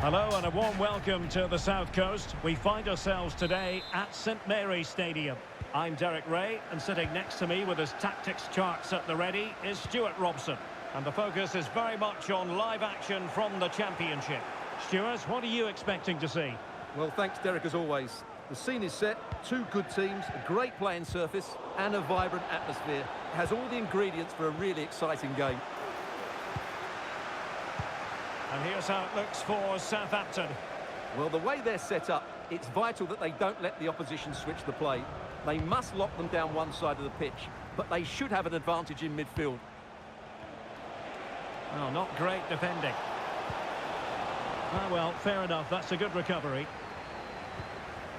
Hello and a warm welcome to the South Coast. We find ourselves today at St Mary's Stadium. I'm Derek Ray, and sitting next to me with his tactics charts at the ready is Stuart Robson. And the focus is very much on live action from the Championship. Stuart, what are you expecting to see? Well, thanks, Derek, as always. The scene is set, two good teams, a great playing surface and a vibrant atmosphere. It has all the ingredients for a really exciting game. And here's how it looks for Southampton. Well, the way they're set up, it's vital that they don't let the opposition switch the play. They must lock them down one side of the pitch, but they should have an advantage in midfield. Well, not great defending. Ah, well, fair enough. That's a good recovery.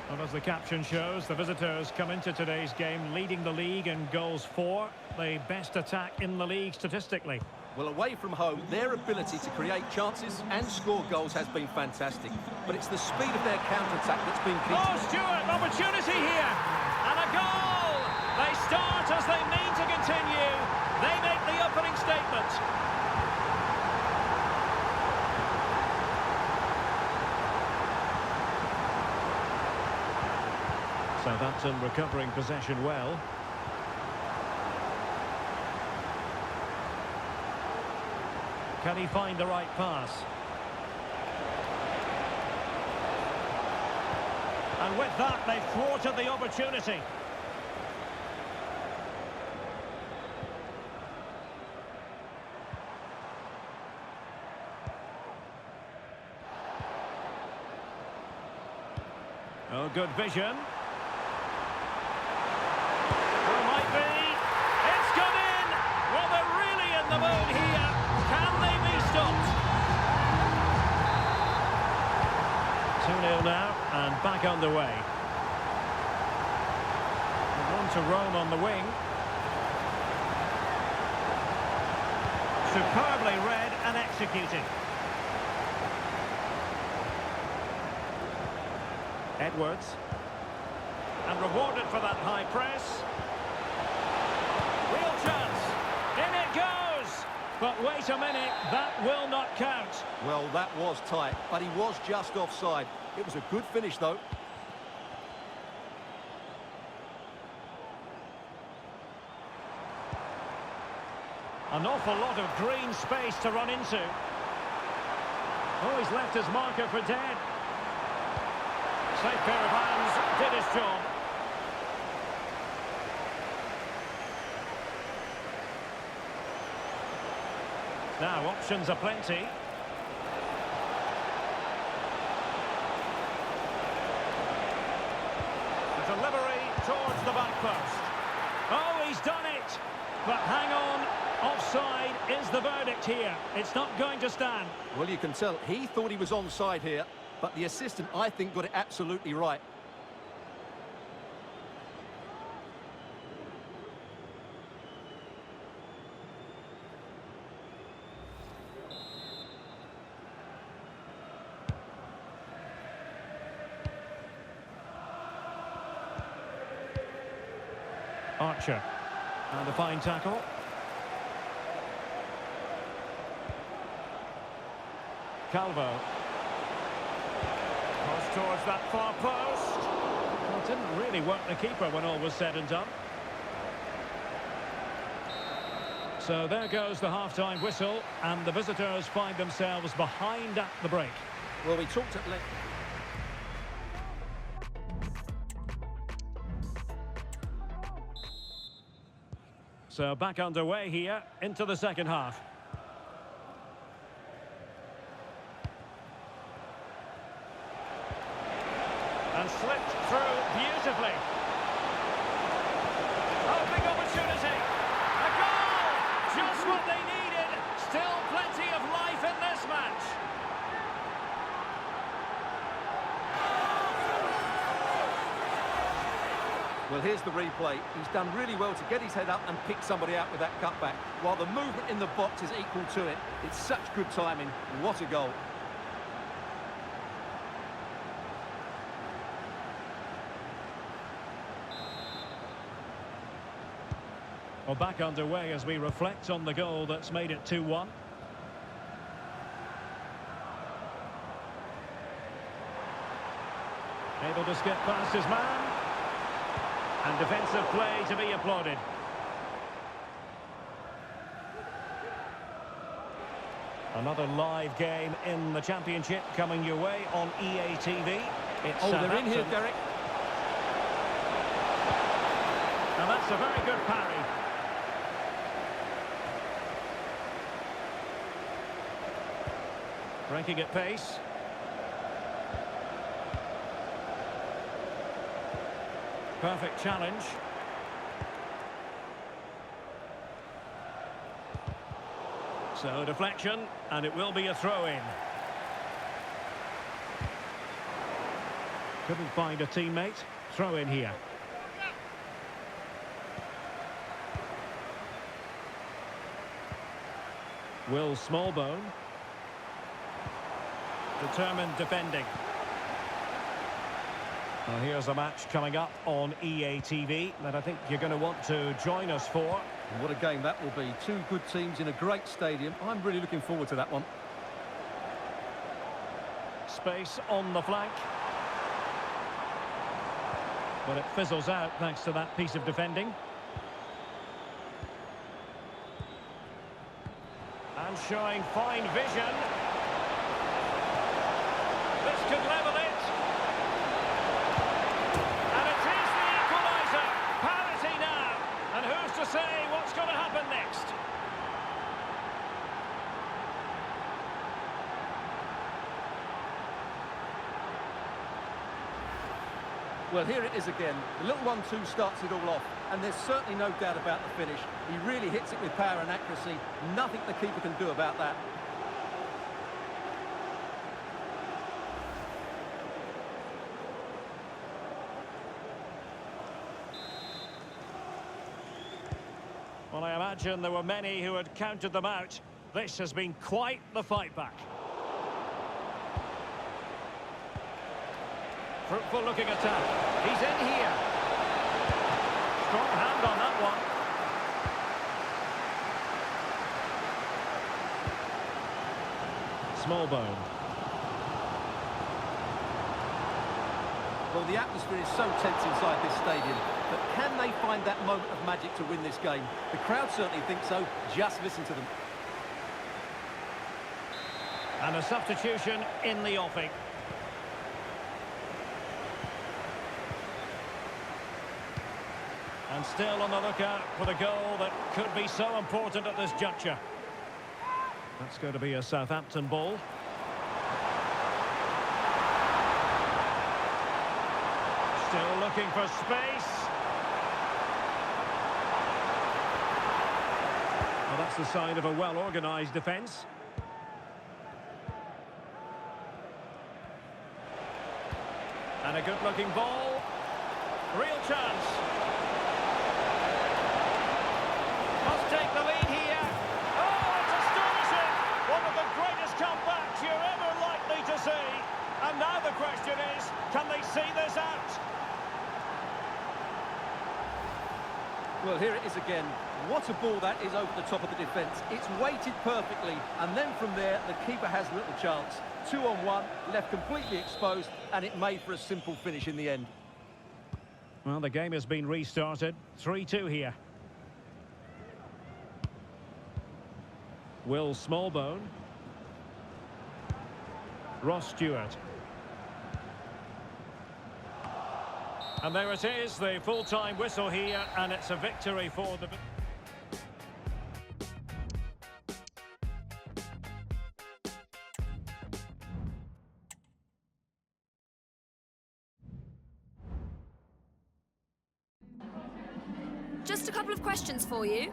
Well, as the caption shows, the visitors come into today's game leading the league in goals for. The best attack in the league statistically. Well, away from home, their ability to create chances and score goals has been fantastic. But it's the speed of their counter-attack that's been key. Oh, Stuart, opportunity here! And a goal! They start as they mean to continue. They make the opening statement. Southampton recovering possession well. Can he find the right pass? And with that, they've thwarted the opportunity. Oh, good vision. There might be. It's gone in! Well, they're really in the mood here. Can they be stopped? 2-0 now, and back underway. One to Rome on the wing. Superbly read and executed. Edwards. And rewarded for that high press. Real chance. In it goes. But wait a minute, that will not count. Well, that was tight, but he was just offside. It was a good finish, though. An awful lot of green space to run into. Oh, he's left his marker for dead. Safe pair of hands, did his job. Now, options are plenty. The delivery towards the back post. Oh, he's done it! But hang on, offside is the verdict here. It's not going to stand. Well, you can tell he thought he was onside here, but the assistant, I think, got it absolutely right. Archer. And a fine tackle. Calvo. Cross towards that far post. Well, it didn't really work the keeper when all was said and done. So there goes the half-time whistle, and the visitors find themselves behind at the break. Well, we talked at length. So back underway here into the second half. And slipped through beautifully. Oh, big opportunity. A goal! Just what they needed. Still plenty of life in this match. Well, here's the replay. He's done really well to get his head up and pick somebody out with that cutback. While the movement in the box is equal to it, it's such good timing. What a goal. Well, back underway as we reflect on the goal that's made it 2-1. Able to skip past his man. And defensive play to be applauded. Another live game in the Championship coming your way on EA TV. It's they're in here, Derek. And that's a very good parry. Breaking at pace. Perfect challenge. So deflection, and it will be a throw-in. Couldn't find a teammate. Throw-in here. Will Smallbone. Determined defending. Well, here's a match coming up on EA TV that I think you're going to want to join us for. And what a game that will be. Two good teams in a great stadium. I'm really looking forward to that one. Space on the flank. But it fizzles out thanks to that piece of defending. And showing fine vision. This could level it. And it is the equaliser. Parity now. And who's to say what's going to happen next? Well, here it is again. The little 1-2 starts it all off. And there's certainly no doubt about the finish. He really hits it with power and accuracy. Nothing the keeper can do about that. Well, I imagine there were many who had counted them out. This has been quite the fight back. Fruitful looking attack. He's in here. Strong hand on that one. Smallbone. Well, the atmosphere is so tense inside this stadium, but can they find that moment of magic to win this game? The crowd certainly think so. Just listen to them. And a substitution in the offing. And still on the lookout for the goal that could be so important at this juncture. That's going to be a Southampton ball. Still looking for space. Well, that's the sign of a well-organised defence. And a good-looking ball. Real chance. Must take the lead here. Oh, it's astonishing! One of the greatest comebacks you're ever likely to see. And now the question is, can they see this out? Well, here it is again. What a ball that is over the top of the defence. It's weighted perfectly, and then from there, the keeper has little chance. 2-on-1, left completely exposed, and it made for a simple finish in the end. Well, the game has been restarted. 3-2 here. Will Smallbone. Ross Stewart. And there it is, the full-time whistle here, and it's a victory for the... Just a couple of questions for you.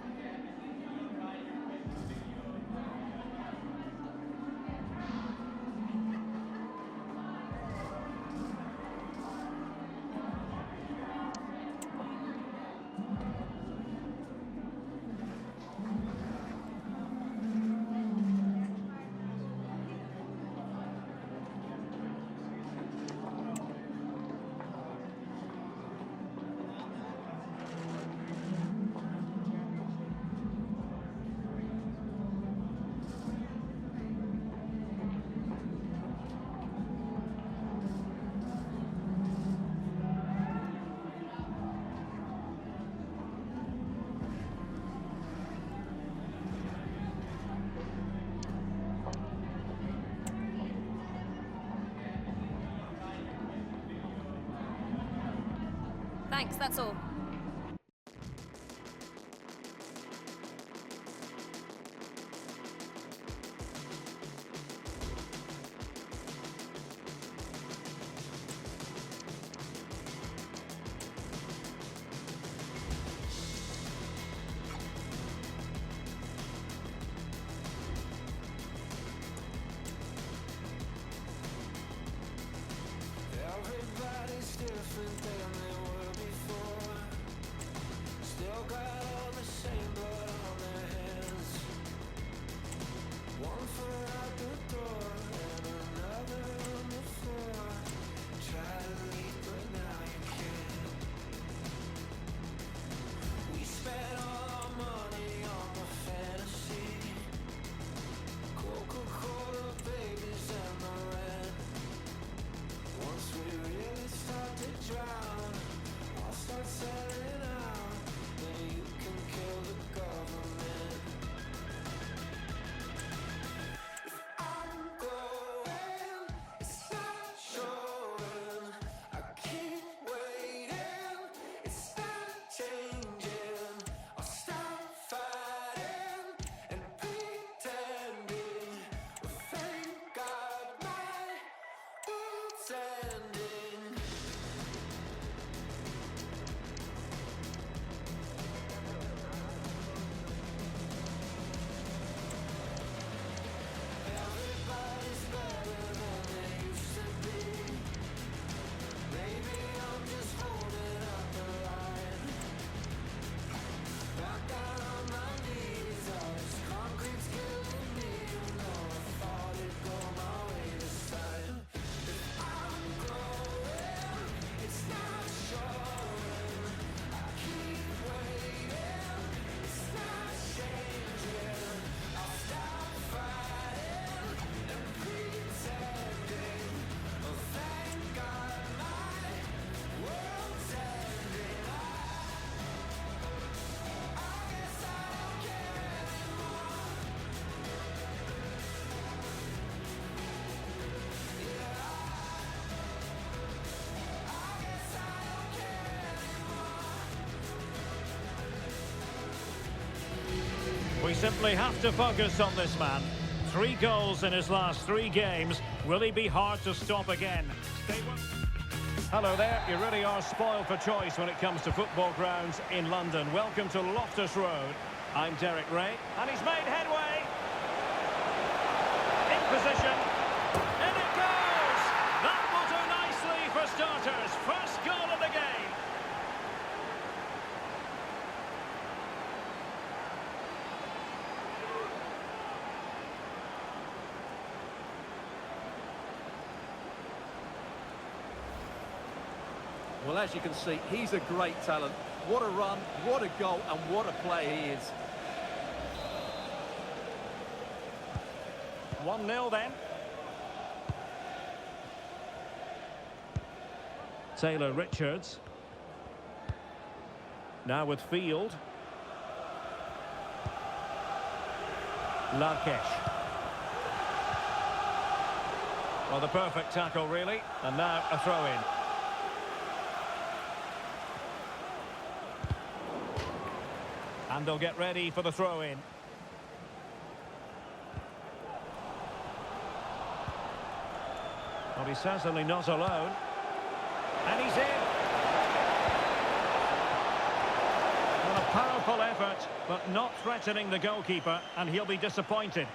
Thanks, that's all. Everybody's different than they were before. Still got all the same blood on their hands. One foot out the door and another on the floor. Try to leave but now you can't. We spent all our money on the fantasy. Coca-Cola babies and the rent. Once we really start to drown, I'll start selling out. Then you can kill the government. If I'm going, it's not showing. I keep waiting, it's not changing. I'll stop fighting and pretending. Thank God my world's ending. Everybody's better than they used to be. Maybe I'm just holding up the line. Back down on my knees, all this concrete's killing me. You know I thought it'd go my way this time. If I'm growing, it's not showing. I keep waiting, it's not changing. I'll stop fighting and pretending. Oh, thank God my world's ending. I guess I don't care anymore. I guess I don't care anymore. We simply have to focus on this man. 3 goals in his last 3 games. Will he be hard to stop again? Stay with... Hello there. You really are spoiled for choice when it comes to football grounds in London. Welcome to Loftus Road. I'm Derek Ray, and he's made headway. In position. In it goes! That will do nicely for starters. First goal of the game. Well, as you can see, he's a great talent. What a run, what a goal, and what a play he is. 1-0 then. Taylor Richards. Now with Field. Larkesh. Well, the perfect tackle, really. And now a throw-in. And they'll get ready for the throw-in. Well, he's certainly not alone. And he's in. Well, a powerful effort, but not threatening the goalkeeper, and he'll be disappointed.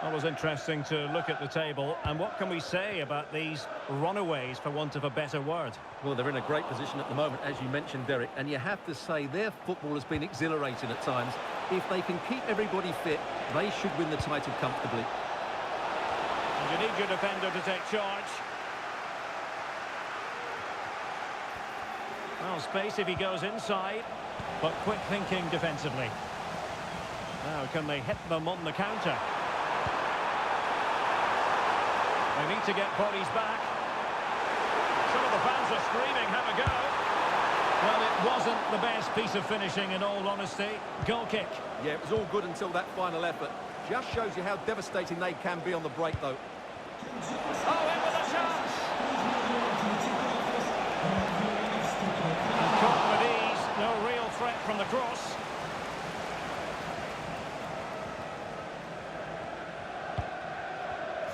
Well, it was interesting to look at the table, and what can we say about these runaways, for want of a better word? Well, they're in a great position at the moment, as you mentioned, Derek, and you have to say their football has been exhilarating at times. If they can keep everybody fit, they should win the title comfortably. And you need your defender to take charge. Well, space if he goes inside, but quick thinking defensively. Now, can they hit them on the counter? They need to get bodies back. Some of the fans are screaming, have a go. Well, it wasn't the best piece of finishing, in all honesty. Goal kick. Yeah, it was all good until that final effort. Just shows you how devastating they can be on the break, though. Oh, in with a chance! And caught with ease, no real threat from the cross.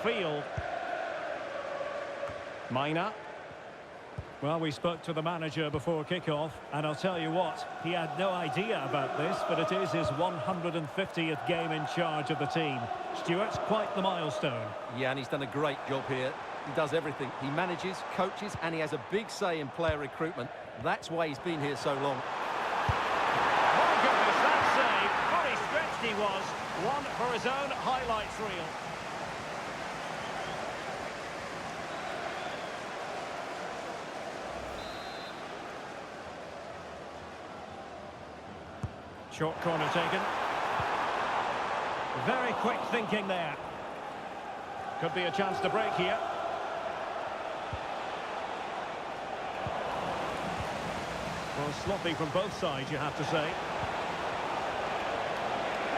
Field. Mina. Well, we spoke to the manager before kick-off, and I'll tell you what, he had no idea about this, but it is his 150th game in charge of the team. Stuart, quite the milestone. Yeah, and he's done a great job here. He does everything. He manages, coaches, and he has a big say in player recruitment. That's why he's been here so long. My goodness, that save! Fully stretched he was. One for his own highlights reel. Short corner taken. Very quick thinking there. Could be a chance to break here. Well, sloppy from both sides, you have to say.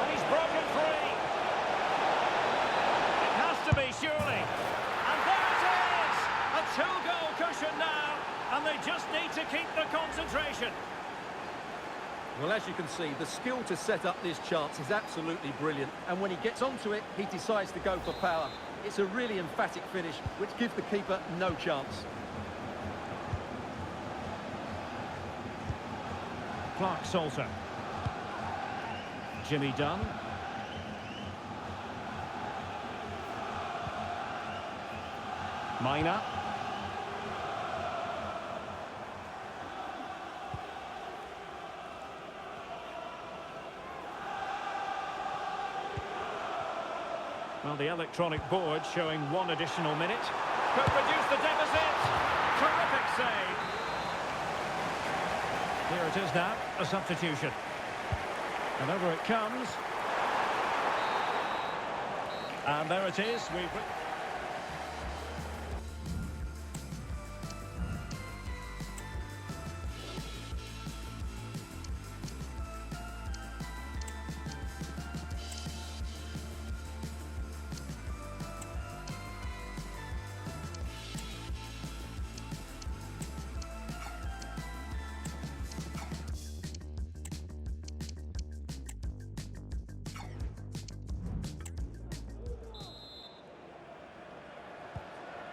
And he's broken free. It has to be, surely. And there it is! A two-goal cushion now. And they just need to keep the concentration. Well, as you can see, the skill to set up this chance is absolutely brilliant. And when he gets onto it, he decides to go for power. It's a really emphatic finish, which gives the keeper no chance. Clark Salter. Jimmy Dunn. Mina. Well, the electronic board showing one additional minute. Could reduce the deficit. Terrific save. Here it is now, a substitution. And over it comes. And there it is.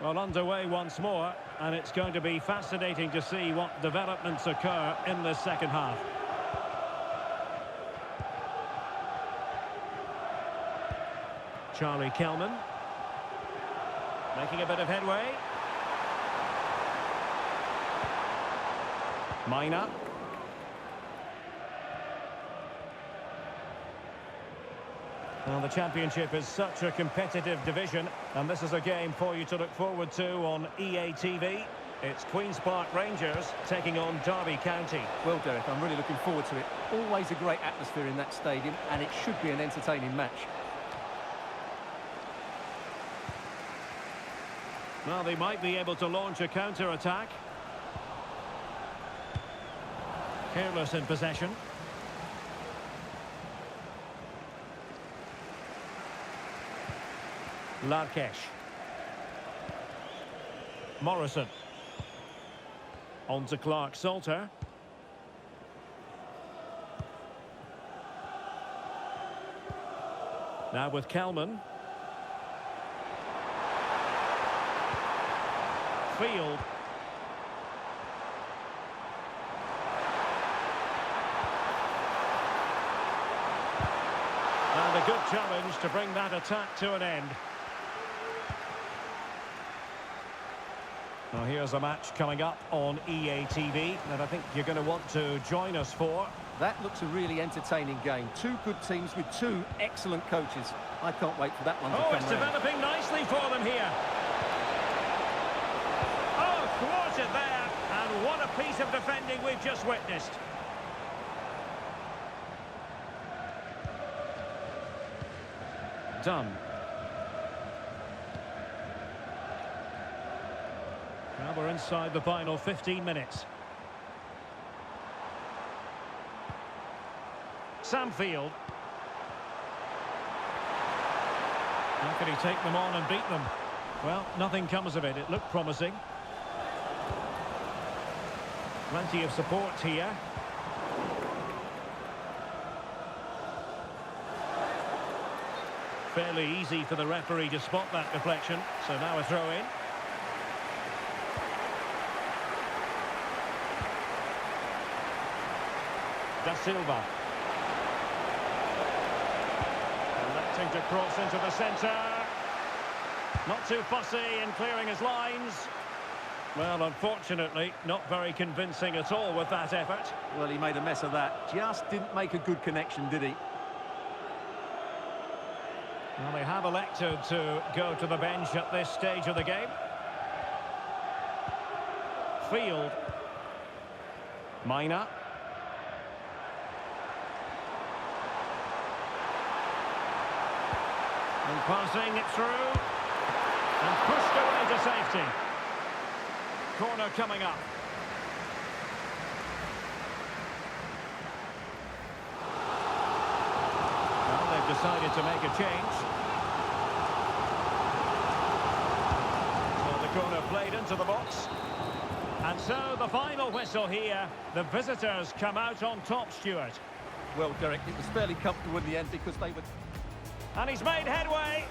Well, underway once more, and it's going to be fascinating to see what developments occur in the second half. Charlie Kelman making a bit of headway. Mina. Well, the Championship is such a competitive division, and this is a game for you to look forward to on EA TV. It's Queen's Park Rangers taking on Derby County. Well, Derek, I'm really looking forward to it. Always a great atmosphere in that stadium, and it should be an entertaining match. Well, they might be able to launch a counter-attack. Careless in possession. Larkesh. Morrison. On to Clark Salter. Now with Kelman. Field. And a good challenge to bring that attack to an end. Well, here's a match coming up on EA TV that I think you're going to want to join us for. That looks a really entertaining game. Two good teams with two excellent coaches. I can't wait for that one to come Oh, it's round. developing nicely for them here. Oh, thwarted there. And what a piece of defending we've just witnessed. Dunn. Well, we're inside the final 15 minutes. Sam Field. How can he take them on and beat them? Well, nothing comes of it. It looked promising. Plenty of support here. Fairly easy for the referee to spot that deflection. So now a throw in. Da Silva. Electing to cross into the centre. Not too fussy in clearing his lines. Well, unfortunately, not very convincing at all with that effort. Well, he made a mess of that. Just didn't make a good connection, did he? Well, they have elected to go to the bench at this stage of the game. Field. Mina. And passing it through. And pushed away to safety. Corner coming up. Well, they've decided to make a change. So the corner played into the box. And so the final whistle here. The visitors come out on top, Stuart. Well, Derek, it was fairly comfortable in the end because they were... And he's made headway.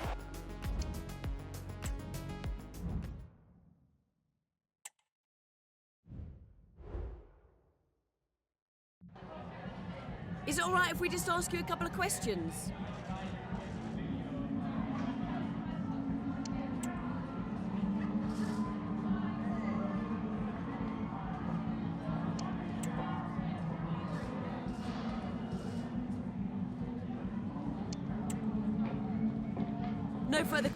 Is it all right if we just ask you a couple of questions? No further...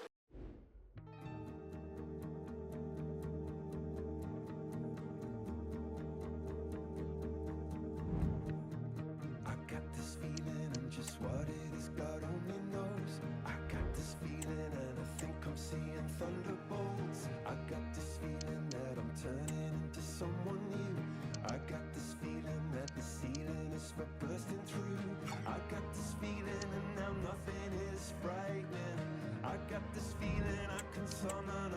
I got this feeling, and just what it is, God only knows. I got this feeling, and I think I'm seeing thunderbolts. I got this feeling that I'm turning into someone new. I got this feeling that the ceiling is for bursting through. I got this feeling, and now nothing is frightening. I got this feeling I can summon